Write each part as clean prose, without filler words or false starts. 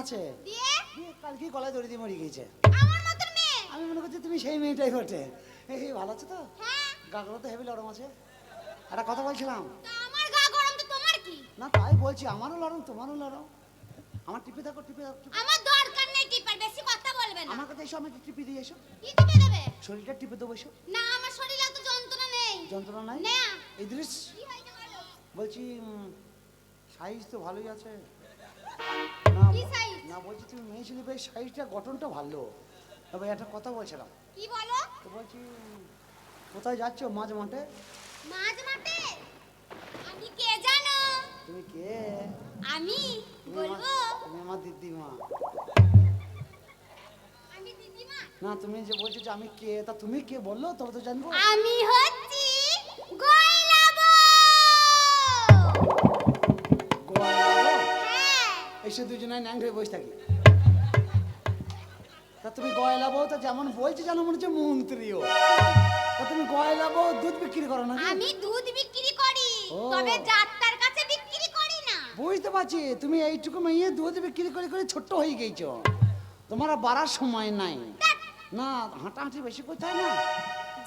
আছে দিয়ে কালকে গলায় দড়ি দিয়ে মরে গেছে। আমার মতন মেয়ে? আমি মনে করছি তুমি সেই মেয়েটাই বটে। এই ভালো আছে তো? হ্যাঁ। গাগুলো তো হেভি লরম আছে। একটা কথা বলছিলাম। তা আমার গা গরম তো তোমার কি? না তাই বলছি, আমারও লরম তোমারও লরম। আমার টিপে থাকো টিপে থাকো। আমার দরকার নেই টিপার, বেশি কথা বলবে না। আমার কাছে এসো, আমাকে টিপে দিয়ে এসো। কি টিপে দেবে? শরীরটা টিপে দেবো এসো। না আমার শরীরে এত যন্ত্রণা নেই। যন্ত্রণা নাই? না। ইদ্রিস কি হয়েছে বলো? বলছি সাইজ তো ভালোই আছে। কি সাইজ? না বলছি তুমি মেয়ে ছেলে বেশ সাইজটা গঠনটা ভালো। তবে একটা কথা বলছিলাম। কি বলো? তো বলছি কোথায় যাচ্ছ মাঝ মাঠে? মাঝ মাঠে? আমি কে জানো? তুমি কে? আমি বলবো? তুমি আমার দিদিমা। আমি দিদিমা? না তুমি যে বলছো যে আমি কে, তা তুমি কে বললো তবে তো জানবো। আমি হচ্ছি গয়লা বউ। হ্যাঁ। এসে দুজনে ন্যাং হয়ে বসে থাকি। তা তুমি গয়লা বউ, তা যেমন বলছো যেন মনে হচ্ছে মন্ত্রীও। তা তুমি গয়লা বউ দুধ বিক্রি করো না? আমি দুধ বিক্রি করি, ও। তবে যাত্রার কাছে বিক্রি করি না। বুঝতে পারছি, তুমি এইটুকু মেয়ে দুধ বিক্রি করে করে ছোট্ট হয়ে গেছো। তোমার আর বাড়ার সময় নাই। না হাঁটাহাঁটি বেশি করতে হয় না?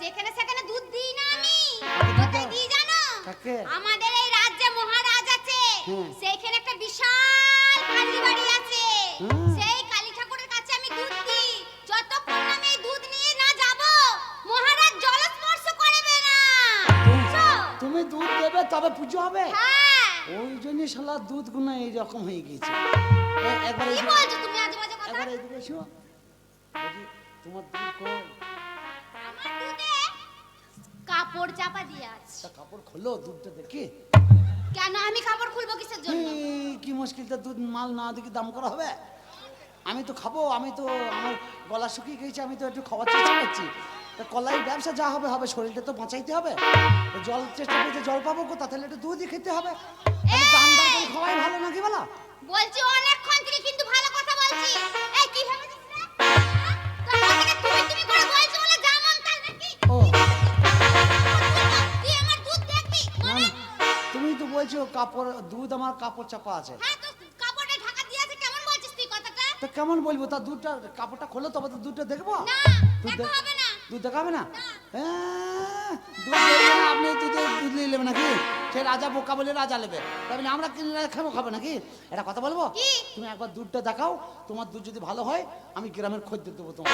যেখানে সেখানে দুধ দিই না আমি। কাকে দুধ কোথায় দাও? দিই জানো? কাকে? আমাদের এই রাজ্যে মহারাজ আছে, হ্যাঁ। সেইখানে একটা বিশাল কালী বাড়ি আছে। হুম। সেই কালী ঠাকুরের কাছে আমি দুধ দিই। যতক্ষণ না আমি এই দুধ নিয়ে না যাব, মহারাজ জলস্পর্শ করবে না। বুঝছো? তুমি দুধ দেবে তবে পুজো হবে। হ্যাঁ। ওই জন্য শালা দুধ গুনা এইরকম হয়ে গেছে। একবার কি বলছো তুমি আজে বাজে কথা? একবার এদিকে এসো। বলছি, তোমার দুধ কই? আমার দুধে কাপড় চাপা দিয়ে আছে। তা কাপড় খোলো দুধটা দেখি। কেন আমি কাপড় খুলবো কিসের জন্য? কি মুশকিল, তো দুধ মাল না দেখি দাম করা হবে। আমি তো খাবো, আমি তো আমার গলা শুকিয়ে গেছে, আমি তো একটু খাওয়ার চেষ্টা করছি। তা কলাই ব্যবসা যা হবে হবে, শরীরটা তো বাঁচাইতে হবে। তো জল চেষ্টা করছে, জল পাবো কোথা, তাহলে একটু দুধই খেতে হবে। তাহলে দাম দাম করে খাওয়াই ভালো নাকি বলা? বলছি অনেকক্ষণ থেকে কিন্তু ভালো কথা বলছি। এই কি ভেবেছিস রে? তখন থেকে তুমি করে বলছো বলে যা মন তাই নাকি? ও তুই আমার দুধ দেখবি? না না, তুমি তো বলছো কাপড় দুধ, আমার কাপড় চাপা আছে। হ্যাঁ তো কাপড়ে ঢাকা দিয়ে আছে, কেমন বলছিস তুই কথাটা? তো কেমন বলবো, তা দুধটা কাপড়টা খোলো তবে তো দুধটা দেখবো। না, দুধ দেখা হবে না। দুধ দেখাবে না? না। হ্যাঁ, দুধ দেবে না, আপনি দুধ নিয়ে নেবেন নাকি? সে রাজা বোকা বলে রাজা নেবে, তাহলে আমরা কিনে খাবো নাকি? একটা কথা বলবো, কি? তুমি একবার দুধটা দেখাও, তোমার দুধ যদি ভালো হয় আমি গ্রামের খদ্দের দেবো তোমার।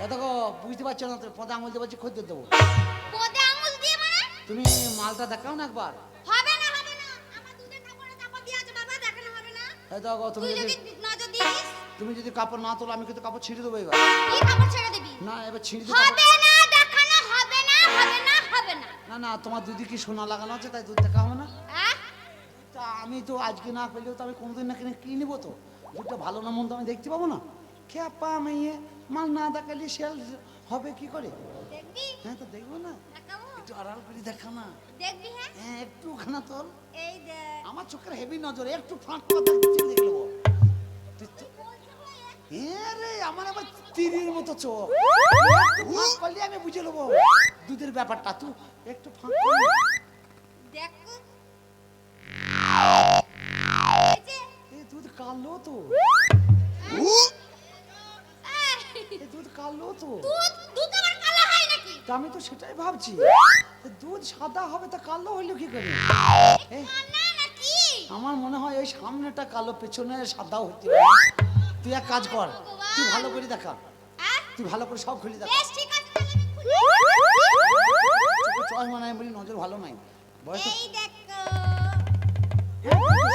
এ দেখো বুঝতে পারছো না, পদে আঙুল দিয়ে বলছি খদ্দের দেবো। পদে আঙুল দিয়ে মানে? তুমি মালটা দেখাও না একবার। হবে না, হবে না। আমার দুধে কাপড়ে চাপা দিয়ে আছে বাবা, দেখানো হবে না। এই দেখো তুই যদি নজর দিস, তুমি যদি কাপড় না তোলো আমি কিন্তু কাপড় ছিঁড়ে দেবো এবার। কি কাপড় ছেড়ে দিবি? না এবার ছিঁড়ে দিতে হবে না, দেখানো হবে না, হবে না, হবে না। না না, তোমার দুধে কি সোনা লাগানো আছে তাই দুধ দেখা হবে না? হ্যাঁ? তা আমি তো আজকে না পেলেও তো আমি কোনোদিন না কিনে কিনে নেবো তো। দুধটা ভালো না মন্দ আমি দেখতে পাবো না? খেপা মেয়ে, মাল না দেখালে সেল হবে কি করে? দেখবি? হ্যাঁ তো দেখবো না, দেখাবো? একটু আড়াল করে দেখা না। দেখবি? হ্যাঁ, হ্যাঁ একটু খানা তোল। এই দেখ। আমার চোখের হেভি নজর, একটু ফাঁক কথা দেখে নেবো। হ্যাঁ রে, আমার আবার তীরের মতো চোখ, একটু ফাঁক করলে আমি বুঝে নেবো দুধের ব্যাপারটা। তুই একটু ফাঁক করলে দেখো। এই যে, এই দুধ কালো তো, এই দুধ কালো তো। দুধ আবার কালো হয় নাকি? তা আমি তো সেটাই ভাবছি, দুধ সাদা হবে তা কালো হইলো কি করে? এই, না নাকি? আমার মনে হয় এই সামনেটা কালো, পেছনে সাদাও হতে পারে। তুই এক কাজ কর, তুই ভালো করে দেখা, হ্যাঁ? তুই ভালো করে সব খুলে দেখা। বেশ ঠিক আছে, তাহলে আমি খুলি। চোখে চয় মানে বলি নজর ভালো নাই বয়স তো। এই দেখো।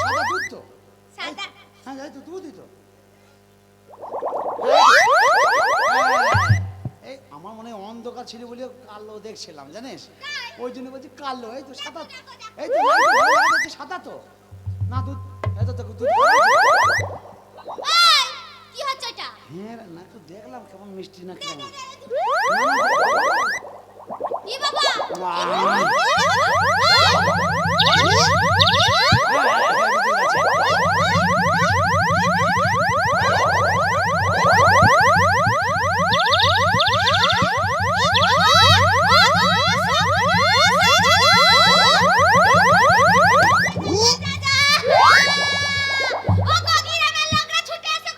সাদা দুধ তো? সাদা। হ্যাঁ যাই তো দুধই তো। এই আমার মনে হয় অন্ধকার ছিল বলে কালো দেখছিলাম জানিস, ওই জন্য বলছি কালো। এই তো সাদা, এই তো ভালো দেখা যাচ্ছে সাদা তো। না দুধ, এই তো দেখো দুধ। এই, কি হচ্ছে এটা? হ্যাঁ রে, না একটু দেখলাম কেমন মিষ্টি না কেমন। কি বাবা? ও গগিরামের লোকরা ছুটে এসে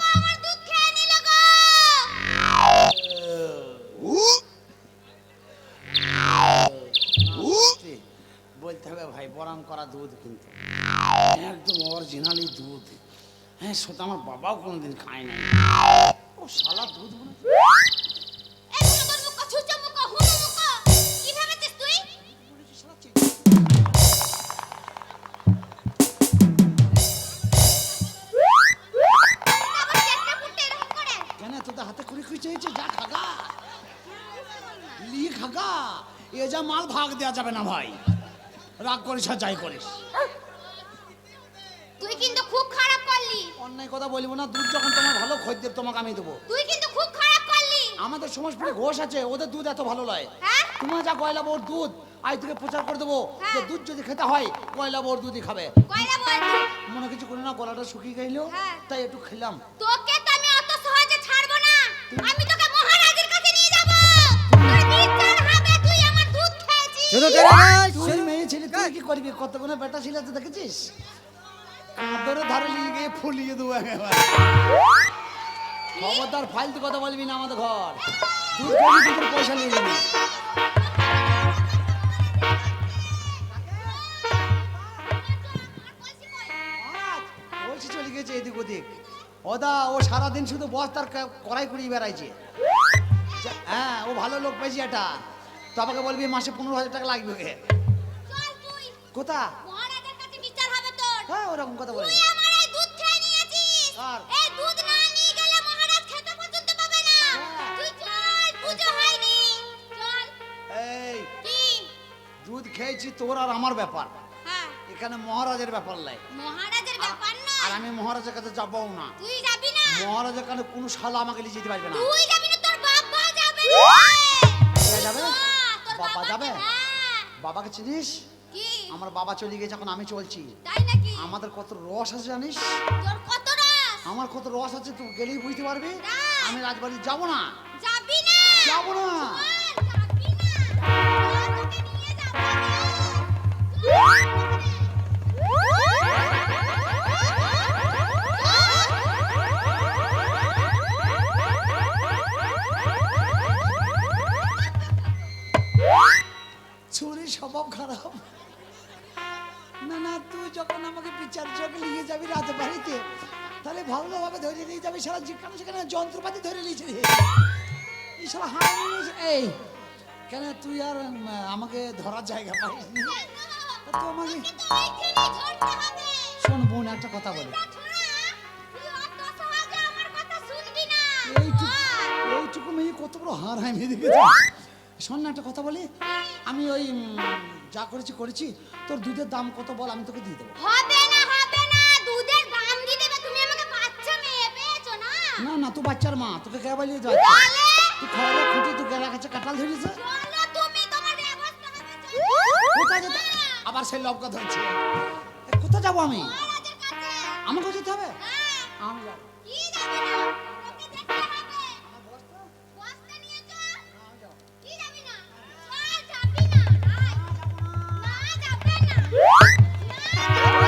গরম করা দুধ কিন্তু একদম অরিজিনালি দুধ। হ্যাঁ সেটা আমার বাবাও কোনোদিন খায় নাই। ও শালা দুধ মনে হচ্ছে। এই তোর মুখ ছুচো মুখ হুনো মুখ কি ভেবেছিস তুই? আবার চেষ্টা করতে এরকম করে কেন তোদের হাতে কুড়ি কুড়ি চেয়েছে? যা খাগা লি খাগা, এ যা মাল ভাগ দেওয়া যাবে না ভাই। রাগ করিস আর যাই করিস। তুই কিন্তু খুব খারাপ করলি। অন্যায় কথা বলবো না, দুধ যখন তোমার ভালো খদ্দের তোমাকে আমি দেবো। তুই কিন্তু খুব খারাপ করলি। আমাদের সমাজপুরে ঘোষ আছে, ওদের দুধ এত ভালো লয়। হ্যাঁ? তোমার যা গয়লা বউর দুধ আজ থেকে প্রচার করে দেবো হ্যাঁ। যে দুধ যদি খেতে হয় গয়লা বউর দুধই খাবে। কয়লা বলবি? মনে কিছু করে না, গলাটা শুকিয়ে গেলো হ্যাঁ। তাই একটু খেলাম। তোকে তো আমি অত সহজে ছাড়বো না। আমি তোকে মহারাজের কাছে নিয়ে যাব। তোর বিচার হবে, তুই আমার দুধ খেয়েছিস। তুই মেয়ে ছেলে তুই কি করবি? কত কোনো বেটা ছিল তো দেখেছিস? কাঁদরে ধারে নিয়ে গিয়ে ফুলিয়ে দেবো একেবারে। খবরদার ফালতু কথা বলবি না আমাদের ঘর। দুধ খেয়ে দুধের পয়সা নিয়ে যাবি। বলছি চলে গেছে এদিক ওদিক। ওদা ও সারাদিন শুধু বস্তার কড়াই কুড়িয়ে বেড়াইছে। হ্যাঁ ও ভালো লোক পেয়েছি এটা। তো আমাকে বলবি মাসে 15,000 টাকা লাগবে। চল তুই। কোথা? মহারাজের কাছে বিচার হবে তোর। হ্যাঁ ওরকম কথা বলে। তুই আমার এই দুধ খেয়ে নিয়েছিস। আর? এই দুধ না নিয়ে গেলে মহারাজ খেতে পর্যন্ত পাবে না। হ্যাঁ। তুই চল, পুজো হয়নি। চল। এই কি? দুধ খেয়েছি তোর আর আমার ব্যাপার, হ্যাঁ, এখানে মহারাজের ব্যাপার লাই। মহারাজের ব্যাপার আর নয়। আমি মহারাজের কাছে যাবও না। তুই যাবি না। মহারাজের কাছে কোনো শালা আমাকে নিয়ে যেতে পারবে না। তুই যাবি না, তোর বাবা যাবে। কে যাবে? তোর বাবা যাবে? হ্যাঁ। বাবাকে চিনিস? কি? আমার বাবা চলে গেছে, এখন আমি চলছি। তাই নাকি? আমাদের কত রস আছে জানিস? তোর কত রাস? আমার কত রস আছে তুই গেলেই বুঝতে পারবি। রাস? আমি রাজবাড়ি যাবো না। যাবি না। যাবো না। চল, যাবি না। চল, তোকে নিয়ে চুরি স্বভাব খারাপ। না না তুই যখন আমাকে বিচার চোখে নিয়ে যাবি রাজবাড়িতে তাহলে ভালোভাবে ধরে নিয়ে যাবি। সারা যেখানে সেখানে যন্ত্রপাতি ধরে নিয়েছে রে। এই সারা হাড় নিয়েছে। এই কেন তুই আর আমাকে ধরার জায়গা পাইস নি? তো আমাকে তোকে তো এইখানেই ধরতে হবে। শোন বোন একটা কথা বলি। ছোড়া, তুই অত সহজে আমার কথা শুনবি না। এইটুকু মেয়ে কত বড় হার হয় মেয়ে দেখেছি। শোন না একটা কথা বলি, আমি ওই যা করেছি করেছি, তোর দুধের দাম কত বল, আমি তোকে দিয়ে দেবো। হবে না, হবে না। দুধের দাম দিয়ে দেবে। তুমি আমাকে বাচ্চা মেয়ে পেয়েছো না? না না তুই বাচ্চার মা, তোকে কে বলিয়ে তাহলে? তুই খাওয়া খুঁটি তুই গেলা কাছে কাঁঠাল ধরেছে। চলো তুমি, তোমার ব্যবস্থা হবে। চলো। কোথায় যেতে? আবার সেই লবকা ধরছে। কোথায় যাবো আমি? মহারাজের কাছে। আমাকে যেতে হবে? হ্যাঁ। আমি যাবো। কি যাবে না? তোকে যেতে হবে। বস্তা নিয়ে চল। কি যাবি না? চল, যাবি না। আয়। না, যাবে না। না, যাবে না।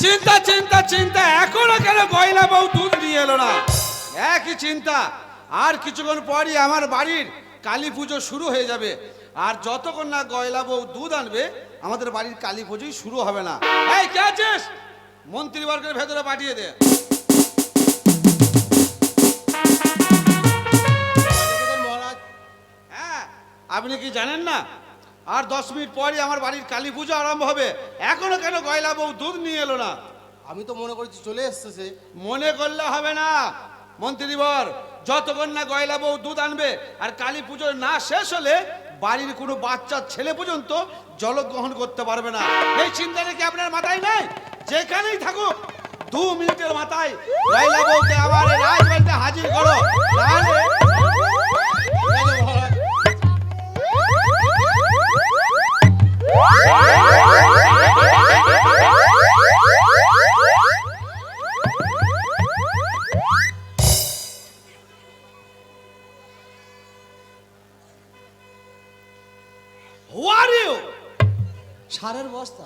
চিন্তা চিন্তা চিন্তা, এখনো কেন গয়লা বউ দুধ নিয়ে এলো না? একই চিন্তা। আর কিছুক্ষণ পরই আমার বাড়ির কালী পুজো শুরু হয়ে যাবে, আর যতক্ষণ না গয়লা বউ দুধ আনবে আমাদের বাড়ির কালী পুজোই শুরু হবে না। এই কে আছিস? মন্ত্রীবর্গের ভেতরে পাঠিয়ে দে। মহারাজ, হ্যাঁ, আপনি কি জানেন না আর 10 মিনিট পরই আমার বাড়ির কালী পুজো আরম্ভ হবে, এখনো কেন গয়লা বউ দুধ নিয়ে এলো না? আমি তো মনে করছি চলে এসেছে। মনে করলে হবে না মন্ত্রীবর, যতক্ষণ না গয়লা বউ দুধ আনবে আর কালী পুজো না শেষ হলে বাড়ির কোনো বাচ্চা ছেলে পর্যন্ত জল গ্রহণ করতে পারবে না। এই চিন্তা নাকি আপনার মাথায় নেই? যেখানেই থাকুক 2 মিনিটের মাথায় গয়লা বউকে আমার এই রাজবাড়িতে হাজির করো, নাহলে মহারাজ, Who are you? সারের বস্তা।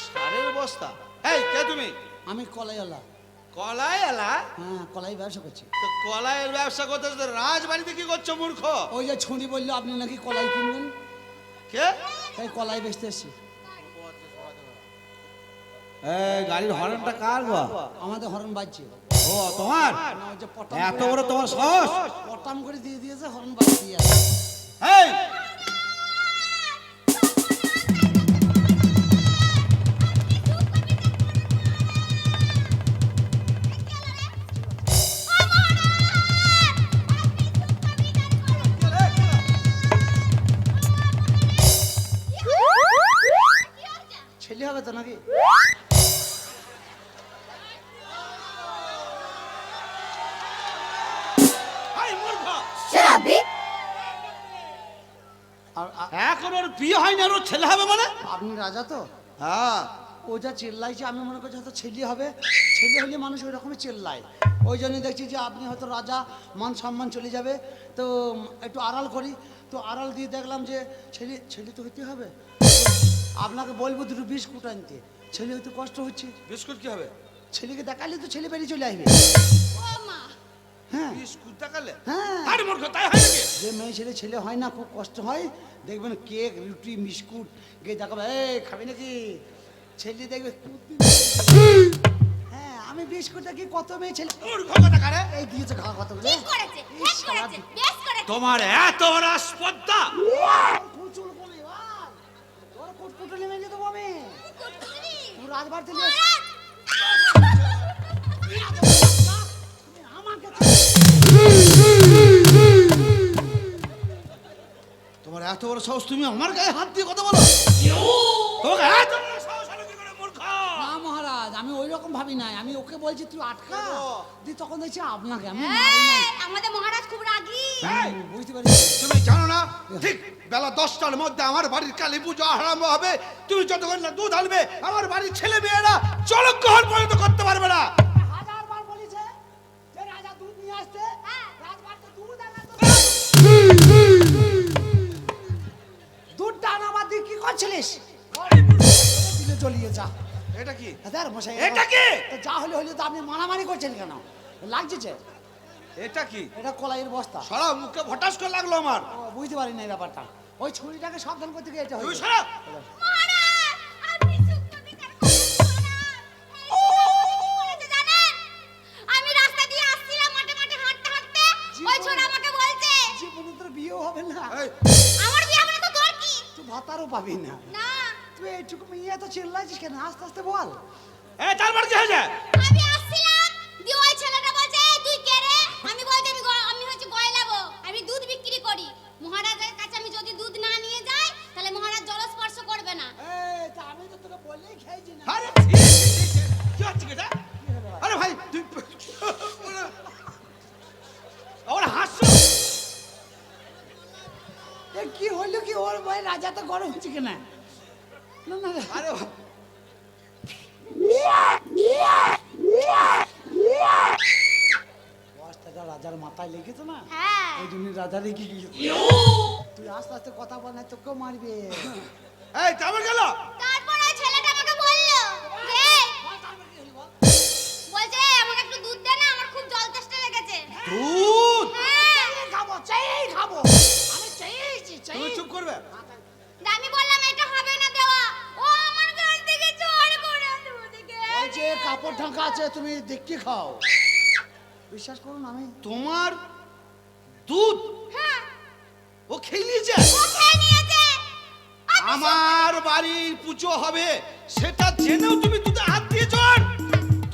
সারের বস্তা? এই কে তুমি? আমি কলাইওয়ালা। কলাই এলা? হ্যাঁ, কলাই ব্যবসা করছি। তো কলাইয়ের ব্যবসা করতে তো রাজবাড়িতে কি করছো মূর্খ? ওই যে ছুঁড়ি বললো আপনি নাকি কলাই কিনবেন, কে? তাই কলাই বেচতে এসছি। এই গাড়ির হর্নটা কার গো? আমাদের হরন বাজছে। ও তোমার? না, ওই যে পটাম এত করে- বড় তোমার সাহস? পটাম করে দিয়ে দিয়েছে, হরন বাজছে। এই ছেলে হবে তো নাকি? এই মূর্খ! এখন ওর বিয়ে হয়নি আর ওর ছেলে হবে মানে? আপনি রাজা তো? হ্যাঁ। ও যা চেল্লাইছে আমি মনে করছি হয়তো ছেলে হবে। ছেলে হলে মানুষ ওই রকমই চেল্লায়। ওই জন্য দেখছি যে আপনি হয়তো রাজা, মান সম্মান চলে যাবে, তো একটু আড়াল করি। তো আড়াল দিয়ে দেখলাম যে ছেলে ছেলে তো হইতে হবে। আপনাকে বলবো দুটো বিস্কুট আনতে, ছেলে হয়তো কষ্ট হচ্ছে। বিস্কুট কি হবে? ছেলেকে দেখালে তো ছেলে বেরিয়ে চলে আসবে। ও মা, হ্যাঁ বিস্কুট দেখালে? হ্যাঁ, আরে মূর্খ, তাই হয় নাকি? যে মেয়ে ছেলে ছেলে হয় না, খুব কষ্ট হয়। দেখবেন কেক, রুটি, বিস্কুট গিয়ে দেখাবে, এই খাবি নাকি? ছেলে দেখবে হ্যাঁ, আমি বিস্কুটটা কি কত মেয়ে ছেলে মূর্খ কোথাকারে! এই দিয়েছে খাওয়া কতগুলো। ঠিক করেছে, ঠিক করেছে, বেশ করেছে। তোমার এত বড় আসপদ্দা! কুচুল কোনে ভাই, তোর কুটকুটলি মেরে দেবো আমি। কুটকুলি। তুই রাজবার থেকে আমাকে তোমার এত বড় সাহস, তুমি আমার গায়ে হাত দিয়ে কথা বলো? তোমাকে এত বড় সাহস হলো কি করে মূর্খ? না মহারাজ, আমি ওই রকম ভাবি নাই। আমি ওকে বলছি তুই আটকা দি, তখন দেখছি আপনাকে আমি এই, মারি নাই। আমাদের মহারাজ খুব রাগী। বুঝতে পারছি। তুমি জানো না ঠিক বেলা 10টার মধ্যে আমার বাড়ির কালী পুজো আরম্ভ হবে। তুমি যতক্ষণ না দুধ আনবে আমার বাড়ির ছেলে মেয়েরা জলগ্রহণ পর্যন্ত করতে পারবে না। হাজারবার বলেছে যে রাজা দুধ নিয়ে আসতে, রাজবার তো দুধ আনা তো দুধটা আনাবার দিয়ে কি করছিলিস? দিলে জ্বলিয়ে যা। এটা কি? দাদার মশাই, এটা কি? তো যা হলে হলে তো আপনি মারামারি করছেন কেন? লাগছে। এটা কি? এটা কলাইয়ের বস্তা। সারা মুখে ভটাস করে লাগলো আমার। ও, বুঝতে পারি না এই ব্যাপারটা। ওই ছুরিটাকে সাবধান করতে গিয়ে এটা তুই হয়েছে। সারা মহারাজ, আপনি সূক্ষ্ম বিচার করুন, মহারাজ। এই ছোড়া কি করেছে জানেন? আমি রাস্তা দিয়ে আসছিলাম মাঠে মাঠে হাঁটতে হাঁটতে, ওই ছোড়া আমাকে বলছে, জীবনে তোর বিয়েও হবে না, এই, আমার বিয়ে হবে না তো তোর কি? তুই ভাতারও পাবি না। না, তুই এইটুকু মেয়ে তো চিল্লাইছিস কেন? আস্তে আস্তে বল। এই তারপর কি হয়েছে? আমি আসছিলাম, দিয়ে ওই ছেলেটা বলছে, "এই, তুই কে রে?" আমি বলছি, আমি হচ্ছে গয়লাবো, আমি দুধ বিক্রি করি। মহারাজের কাছে আমি যদি দুধ না নিয়ে যাই তাহলে মহারাজ জলস্পর্শ করবে না। এই, তা আমি তো তোকে বলেই খেয়েছি না। আরে ছি, ছি, ছি, ছি। কি হচ্ছে কি এটা? আরে ভাই তুই ওরা হাসছো। এ কি হইলো কি? ওর ভাই রাজা তো গরম হচ্ছে কেন? না না না। আরে বস্তাটা রাজার মাথায় লেগেছে না, হ্যাঁ, ওই জন্য রাজা রেগে গিয়েছে। তুই আস্তে আস্তে কথা বল না, তোকেও মারবে। এই তারপর গেল? তারপর ওই ছেলেটা আমাকে বলল যে, বলছে, আমাকে একটু দুধ দে না, আমার খুব জল তেষ্টা লেগেছে। দুধ? হ্যাঁ, খাবো, চাই খাবো, আমি চাইছি চাই। তুমি চুপ করবে? তা আমি বললাম এটা হবে না দেওয়া। ও আমার কাছ থেকে চোর করে দুধ খেয়ে ওই যে কাপড় ঢাকা আছে, তুমি দেখি খাও। বিশ্বাস করুন আমি তোমার দুধ হ্যাঁ, ও খেয়ে নিয়েছে? ও খেয়ে নিয়েছে। আমার বাড়ির পুজো হবে সেটা জেনেও তুমি দুধে হাত দিয়েছ?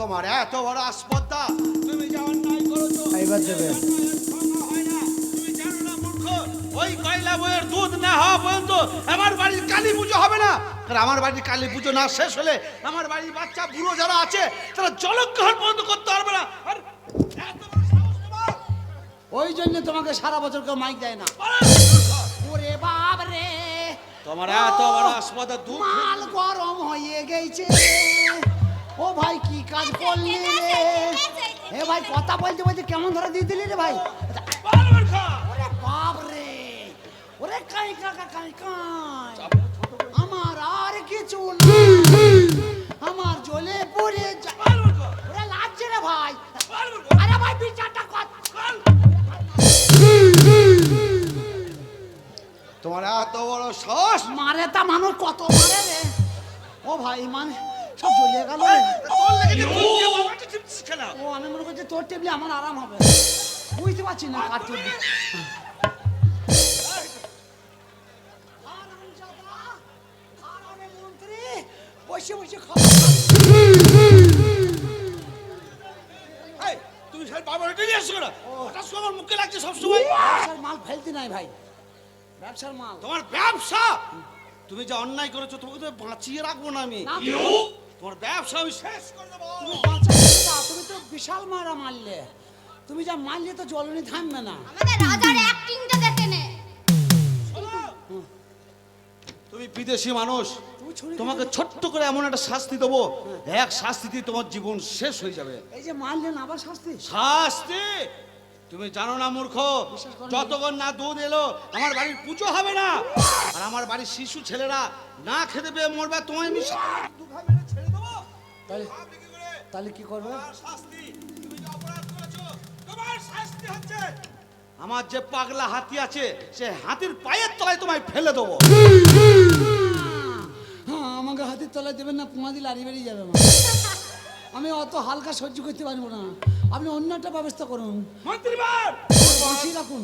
তোমার এত বড় আসপদ্দা, তুমি যে অন্যায় করেছো। এবার দেবে। হয় না, তুমি জানো না মূর্খ, ওই কয়লা বইয়ের দুধ না হওয়া পর্যন্ত আমার বাড়ির কালী পুজো হবে না। আর আমার বাড়ির কালী পুজো না শেষ হলে আমার বাড়ির বাচ্চা বুড়ো যারা আছে তারা জলগ্রহণ পর্যন্ত করতে পারবে না। আর এত বড় সাহস তোমার? ওই জন্য তোমাকে সারা বছর কেউ মাইক দেয় না। বলো, মূর্খ। ওরে বাপ রে, তোমার এত বড় আসপদ্দা দুধ মাল গরম হয়ে গেছে। ও ভাই কি কাজ করলি রে? এ ভাই কথা বলতে বলতে কেমন ধরে দিয়ে দিলি রে ভাই? বলো, মূর্খ। ওরে বাপ রে, ওরে কাই কাকা কাই কাই আমার আর কিছু না আমার জ্বলে পড়ে যায় ওরা লাগছে রে ভাই আরে ভাই বিচারটা কর তোমার এত বড় সাহস! মারে তা মানুষ কত মারে রে ও ভাই মানে সব জ্বলিয়ে গেল রে। তোর লেগেছে মুখে বাবাটা চিপস খেলা। ও আমি মনে করছি তোর টেবিলে আমার আরাম হবে বুঝতে পারছি না কার টেবিল মন্ত্রী বসে বসে খাওয়া এই, তুমি সেই বাবাটা নিয়ে আসছো না? হঠাৎ করে আমার মুখে লাগছে সবসময়। ব্যবসার মাল ফেলতে নাই ভাই ব্যবসার মাল তোমার ব্যবসা, তুমি যা অন্যায় করেছো তোমাকে তো বাঁচিয়ে রাখবো না আমি। না, তোমার ব্যবসা আমি শেষ করে দেবো। তুমি বাঁচাচ্ছো না, তুমি তো বিশাল মারা মারলে তুমি যা মারলে তো জ্বলনি থামবে না আমাদের রাজার অ্যাক্টিংটা দেখে নে। তুমি বিদেশি মানুষ, তুমি ছুরি তোমাকে ছোট্ট করে এমন একটা শাস্তি দেবো, এক শাস্তিতে তোমার জীবন শেষ হয়ে যাবে। এই যে মারলেন আবার শাস্তি শাস্তি তুমি জানো না মূর্খ, বিশ্বাস করো না। যতক্ষণ না দুধ এলো আমার বাড়ির পুজো হবে না, আর আমার বাড়ির শিশু ছেলেরা না খেতে পেয়ে মরবে, তোমায় আমি দু ভাই মেরে ছেড়ে দেবো। তাহলে ভাবলি কি করে? তাহলে কি করবে তোমার শাস্তি, তুমি যে অপরাধ করেছো, তোমার শাস্তি হচ্ছে আমার যে পাগলা হাতি আছে সে হাতির পায়ের তলায় তোমায় ফেলে দেবো। হ্যাঁ আমাকে হাতের তলায় দেবেন না পুঁয়া দিলে আড়ি বেরিয়ে যাবে আমার। আমি অত হালকা সহ্য করতে পারবো না আপনি অন্য একটা ব্যবস্থা করুন মন্ত্রীবার, বাঁচিয়ে রাখুন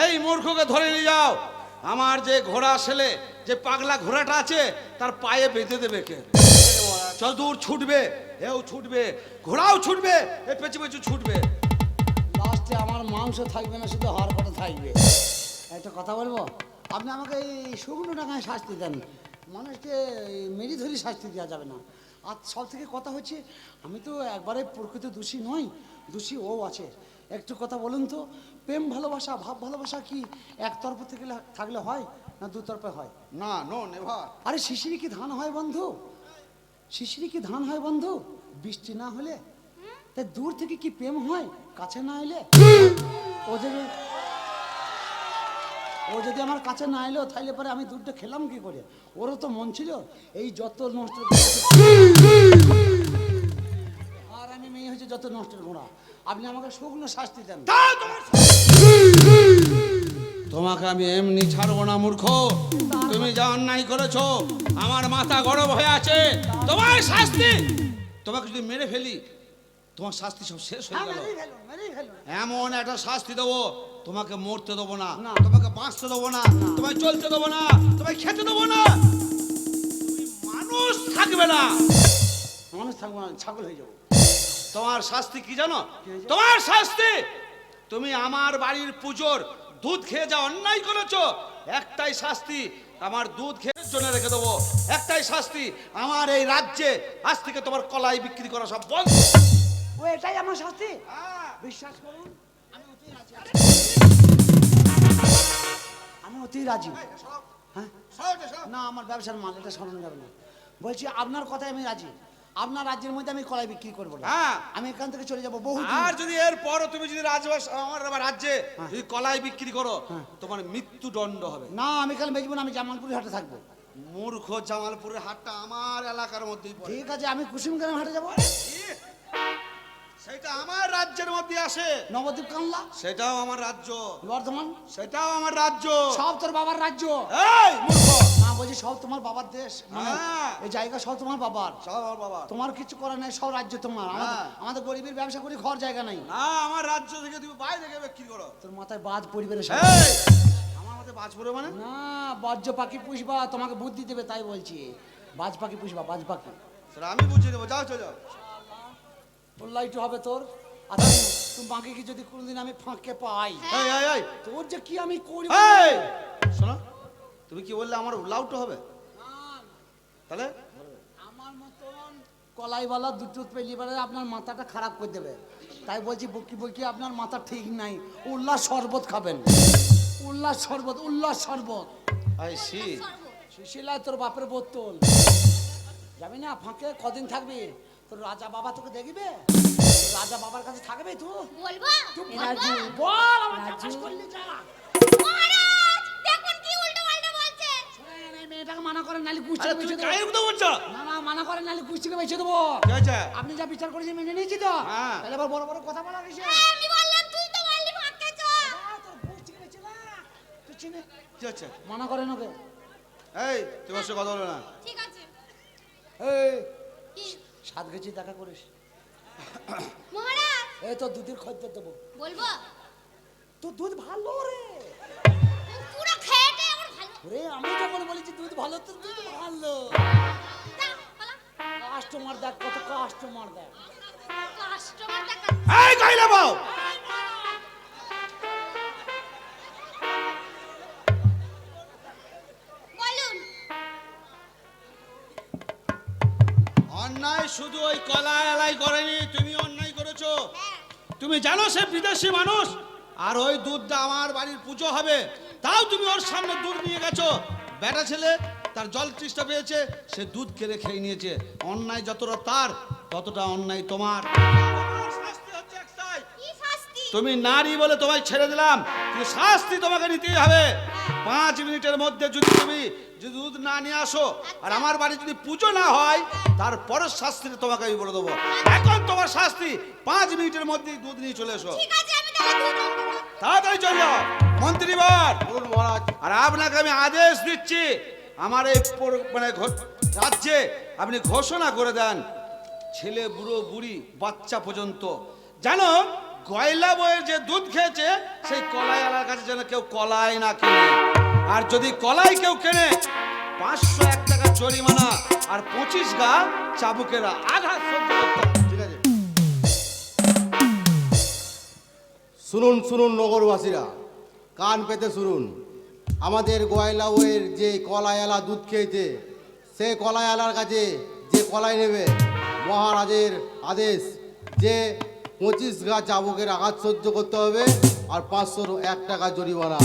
এই মূর্খকে ধরে নিয়ে যাও। আমার যে ঘোড়া ছেলে, যে পাগলা ঘোড়াটা আছে তার পায়ে বেঁধে দেবে কে? চল দূর ছুটবে, এও ছুটবে, ঘোড়াও ছুটবে, এ পেছু পেছু ছুটবে। লাস্টে আমার মাংস থাকবে না শুধু হাড় কটা থাকবে একটা কথা বলবো আপনি আমাকে এই শুকনো টাকায় শাস্তি দেন মানুষকে মেরি ধরি শাস্তি দেওয়া যাবে না আর সব থেকে কথা হচ্ছে আমি তো একবারে প্রকৃত দোষী নই দোষী ও আছে একটু কথা বলুন তো প্রেম ভালোবাসা ভাব ভালোবাসা কি একতরফ থেকে থাকলে হয় না দুতরফে হয় না নো নেভার। আরে শিশিরি কি ধান হয় বন্ধু শিশিরি কি ধান হয় বন্ধু বৃষ্টি না হলে তাই দূর থেকে কি প্রেম হয় কাছে না এলে ও যদি আমার কাছে না এলো তাহলে পরে আমি দুধটা খেলাম কি করে ওরও তো মন ছিল এই যত নষ্ট আর আমি মেয়ে হয়েছে যত নষ্টের গোড়া আপনি আমাকে শুকনো শাস্তি দেন তোমাকে আমি এমনি ছাড়বো না মূর্খ, তুমি যা অন্যায় করেছো আমার মাথা গরম হয়ে আছে। তোমার শাস্তি, তোমাকে যদি মেরে ফেলি তোমার শাস্তি সব শেষ হয়ে গেল। মেরেই ফেলুন এমন একটা শাস্তি দেবো তোমাকে মরতে দেবো না, না। তোমাকে বাঁচতে দেবো না, তোমায় চলতে দেবো না, তোমায় খেতে দেবো না, তুমি মানুষ থাকবে না। মানুষ থাকবো না ছাগল হয়ে যাবো তোমার শাস্তি কি জানো? কি হয়েছে? তোমার শাস্তি, তুমি আমার বাড়ির পুজোর দুধ খেয়ে যা অন্যায় করেছো, একটাই শাস্তি আমার দুধ খেয়ে জন্য রেখে দেবো, একটাই শাস্তি আমার এই রাজ্যে আজ থেকে তোমার কলাই বিক্রি করা সব বন্ধ। ও এটাই আমার শাস্তি বিশ্বাস করুন আমি অতি রাজি হ্যাঁ না আমার ব্যবসার মাল এটা সরানো যাবে না বলছি আপনার কথায় আমি রাজি আপনার রাজ্যের মধ্যে আমি কলাই বিক্রি করবো না হ্যাঁ। আমি এখান থেকে চলে যাবো বহু আর যদি এর পরও তুমি যদি আমার রাজ্যে যদি কলাই বিক্রি করো তোমার মৃত্যুদণ্ড হবে। না আমি এখানে বেচবো না আমি জামালপুরি হাটে থাকবো মূর্খ, জামালপুরের হাটটা আমার এলাকার মধ্যেই পড়ে। ঠিক আছে আমি কুসুমগ্রাম হাটে যাবো সেটা আমার রাজ্যের মধ্যে আসে, নবদ্বীপ কানলা সেটাও আমার রাজ্য, বর্ধমান সেটাও আমার রাজ্য। সব তোর বাবার রাজ্য এই মূর্খ, না বলছি সব তোমার বাবার দেশ মানে হ্যাঁ। এই জায়গা সব তোমার বাবার সব আমার বাবা। তোমার কিছু করার নেই সব রাজ্য তোমার হ্যাঁ। আমাদের গরিবের ব্যবসা করি ঘর জায়গা নাই না আমার রাজ্য থেকে তুমি বাইরে থেকে বিক্রি করো। তোর মাথায় বাজ পরিবারের এই, সাথে আমার মধ্যে বাজ পড়ে মানে? না বজ্র পাখি পুষবা তোমাকে বুদ্ধি দেবে তাই বলছি বাজ পাখি পুষবা বাজ পাখি সেটা আমি বুঝিয়ে দেবো, যাও চলে যাও। বললাই একটু হবে তোর আচ্ছা তুমি বাকি কি যদি কোনোদিন আমি ফাঁকে পাই এই এই এই তোর যে কি আমি করি এই শোনো, তুমি কি বললে আমার লাউট হবে? তাহলে আমার মতন কলাইওয়ালা দুটো পেলিবারে আপনার মাথাটা খারাপ করে দেবে তাই বলছি বকি বকি আপনার মাথা ঠিক নাই উল্লাস শরবত খাবেন উল্লাস শরবত আই সি। সুশীলায় তোর বাপের বোতল যাবি না ফাঁকে কদিন থাকবি তোর রাজা বাবা তোকে দেখবে তোর রাজা বাবার কাছে থাকবে তুই বলবো বল আমার কাজ করলি যা মহারাজ দেখুন কি উল্টো কুষ্টিকে তুমি বেঁচে দেবো। গায়ের কথা বলছো? না না মানা করেন নাহলে কুষ্টিকে বেঁচে দেবো। কি হয়েছে? আপনি যা বিচার করেছেন মেনে নিয়েছি তো। হ্যাঁ। তাহলে আবার বড় বড় কথা বলা গেছে। আমি বললাম তুই তো বললি ভাত খাচ্ছ। তোর কুষ্টিকে বেঁচে না তুই চিনে কি হচ্ছে? মানা করেন ওকে। এই তোমার সাথে কথা বলো না। ঠিক আছে। এই কি? সাত কেজি টাকা করিস। মহারাজ এই তো দুধের খদ্দ দেবো। বলবো তোর দুধ ভালো রে। পুরো খেয়েটে আমার ভালো। রে আমি যখন বলেছি দুধ ভালো তোর দুধ ভালো। দাও বলা কাস্টমার দেখ কত কাস্টমার দেখ। কাস্টমার টাকা এই গাইলা বাউ, বলুন। অন্যায় শুধু ওই কলা এলাই করেনি, তুমি অন্যায় করেছো। হ্যাঁ তুমি জানো সে বিদেশি মানুষ, আর ওই দুধটা আমার বাড়ির পুজো হবে, তাও তুমি ওর সামনে দুধ নিয়ে গেছো। বেটা ছেলে তার জল তৃষ্ণা পেয়েছে, সে দুধ কেড়ে খেয়ে নিয়েছে। অন্যায় যতটা তার, ততটা অন্যায় তোমার। তোমার শাস্তি হচ্ছে একটাই। কি শাস্তি? তুমি নারী বলে তোমায় ছেড়ে দিলাম, কিন্তু শাস্তি তোমাকে নিতেই হবে। 5 মিনিটের মধ্যে যদি তুমি দুধ না নিয়ে আসো, আর আমার বাড়ি যদি পুজো না হয়, তারপরের শাস্তিটা তোমাকে আমি বলে দেবো। এখন তোমার শাস্তি 5 মিনিটের মধ্যেই দুধ নিয়ে চলে এসো। ঠিক আছে আমি তাহলে দুধ আনবো। তাড়াতাড়ি চলে যাও মন্ত্রীবর। বলুন মহারাজ। আর আপনাকে আমি আদেশ দিচ্ছি, আমার এই মানে রাজ্যে আপনি ঘোষণা করে দেন, ছেলে বুড়ো বুড়ি বাচ্চা পর্যন্ত জানো গয়লা বইয়ের যে দুধ খেয়েছে সেই কলাইওয়ালার কাছে যেন কেউ কলাই না কেনে। আর যদি কলাই কেউ কেনে 501 টাকা জরিমানা আর 25 গা চাবুকেরা আঘাত সহ্য করতে হবে। ঠিক আছে। শুনুন শুনুন নগরবাসীরা, কান পেতে শুনুন। আমাদের গয়লা বইয়ের যে কলাইওয়ালা দুধ খেয়েছে, সে কলাইওয়ালার কাছে যে কলাই নেবে, মহারাজের আদেশ যে 25 গা চাবুকের আঘাত সহ্য করতে হবে আর 501 টাকা জরিমানা।